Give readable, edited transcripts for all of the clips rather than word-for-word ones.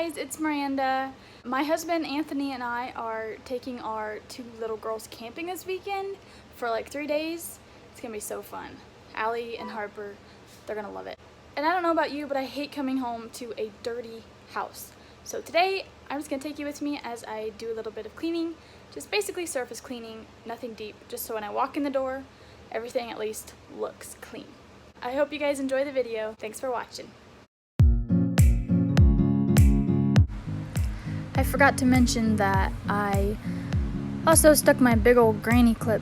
guys, it's Miranda. My husband Anthony and I are taking our two little girls camping this weekend for like 3 days. It's gonna be so fun. Allie and Harper, they're gonna love it. And I don't know about you, but I hate coming home to a dirty house. So today, I'm just gonna take you with me as I do a little bit of cleaning. Just basically surface cleaning, nothing deep, just so when I walk in the door, everything at least looks clean. I hope you guys enjoy the video. Thanks for watching. I forgot to mention that I also stuck my big old granny clip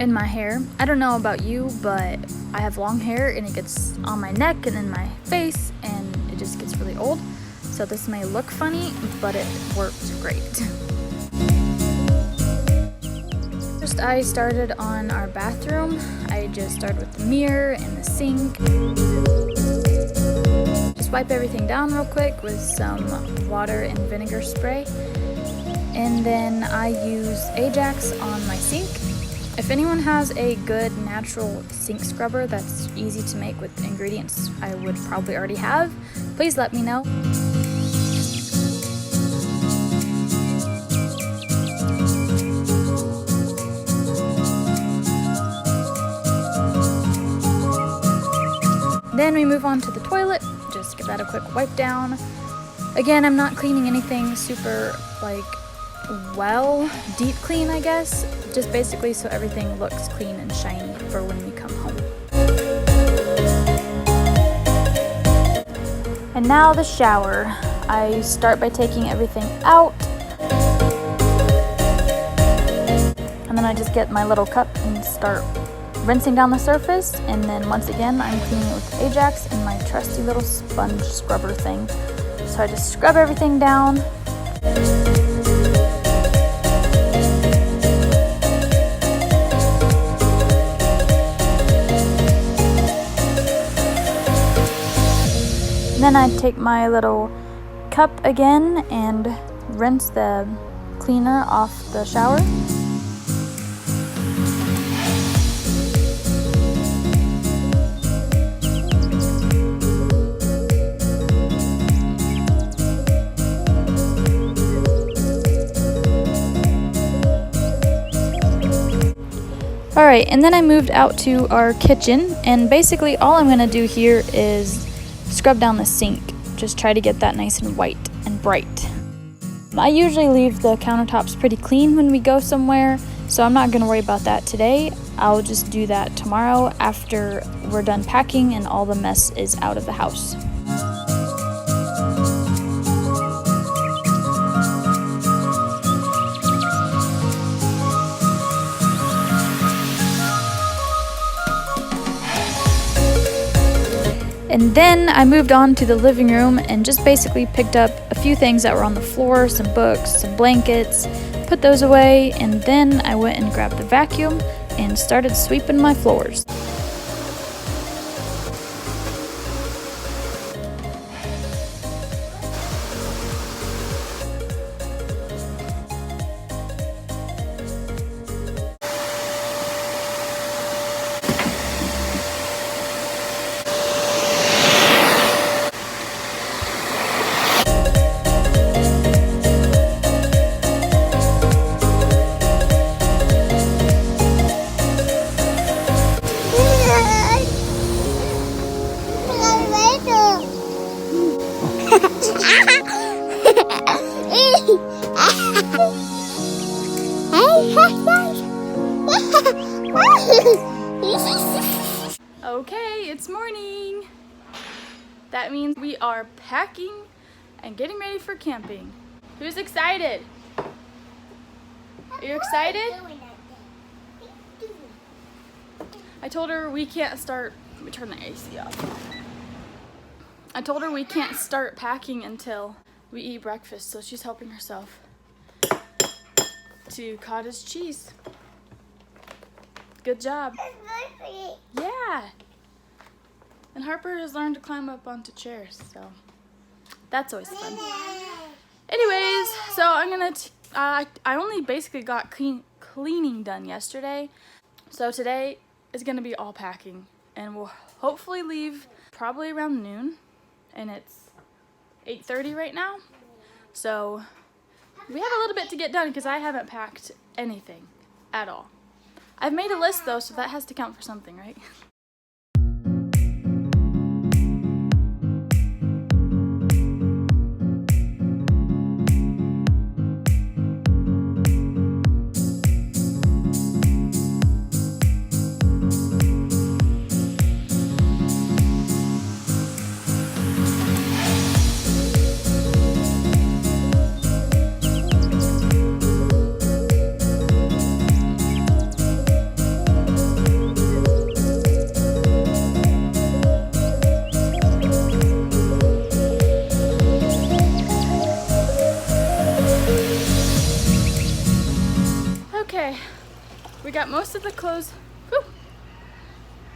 in my hair. I don't know about you, but I have long hair and it gets on my neck and in my face and it just gets really old. So this may look funny, but it worked great. First, I started on our bathroom. I just started with the mirror and the sink. Just wipe everything down real quick with some water and vinegar spray. And then I use Ajax on my sink. If anyone has a good natural sink scrubber that's easy to make with ingredients I would probably already have, please let me know. Then we move on to the toilet, just give that a quick wipe down. Again, I'm not cleaning anything super deep clean, I guess. Just basically so everything looks clean and shiny for when we come home. And now the shower. I start by taking everything out. And then I just get my little cup and start rinsing down the surface, and then once again I'm cleaning it with Ajax and my trusty little sponge scrubber thing. So I just scrub everything down. And then I take my little cup again and rinse the cleaner off the shower. Alright, and then I moved out to our kitchen, and basically all I'm going to do here is scrub down the sink. Just try to get that nice and white and bright. I usually leave the countertops pretty clean when we go somewhere, so I'm not going to worry about that today. I'll just do that tomorrow after we're done packing and all the mess is out of the house. And then I moved on to the living room and just basically picked up a few things that were on the floor, some books, some blankets, put those away, and then I went and grabbed the vacuum and started sweeping my floors. Okay, it's morning. That means we are packing and getting ready for camping. Who's excited? Are you excited? I told her we can't start. Let me turn the AC off. I told her we can't start packing until we eat breakfast, so she's helping herself to cottage cheese. Good job. Yeah. And Harper has learned to climb up onto chairs, so that's always fun. Anyways, so I'm gonna, I only basically got cleaning done yesterday. So today is gonna be all packing, and we'll hopefully leave probably around noon, and it's 8:30 right now. So we have a little bit to get done because I haven't packed anything at all. I've made a list though, so that has to count for something, right? Okay, we got most of the clothes. Whew.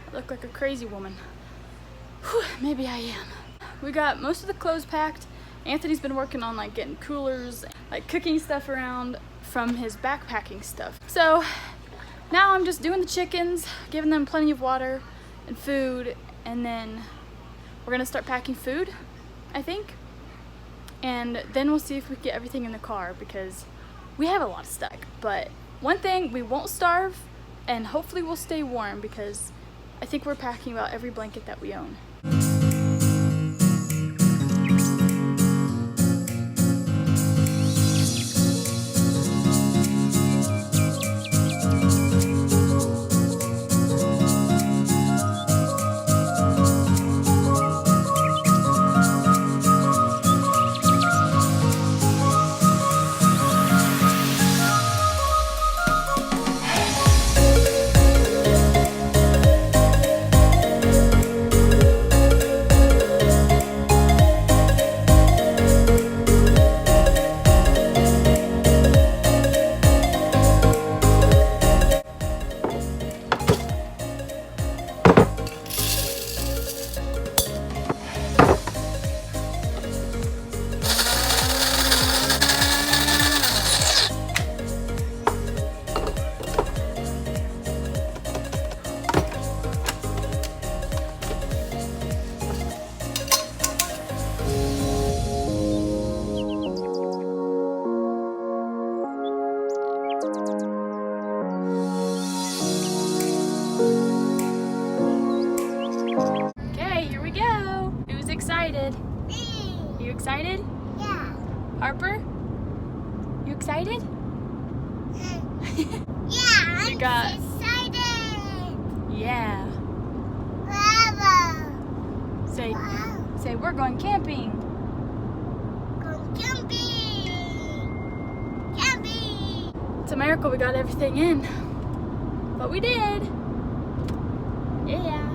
I look like a crazy woman. Whew, maybe I am. We got most of the clothes packed. Anthony's been working on like getting coolers, like cooking stuff around from his backpacking stuff. So now I'm just doing the chickens, giving them plenty of water and food, and then we're gonna start packing food, I think. And then we'll see if we can get everything in the car because we have a lot of stuff. But one thing, we won't starve, and hopefully we'll stay warm because I think we're packing about every blanket that we own. Excited? You excited? Yeah. Harper? You excited? Yeah, You got... excited. Yeah. Bravo. Say, Wow. say we're going camping. Going camping. Camping. It's a miracle we got everything in. But we did. Yeah.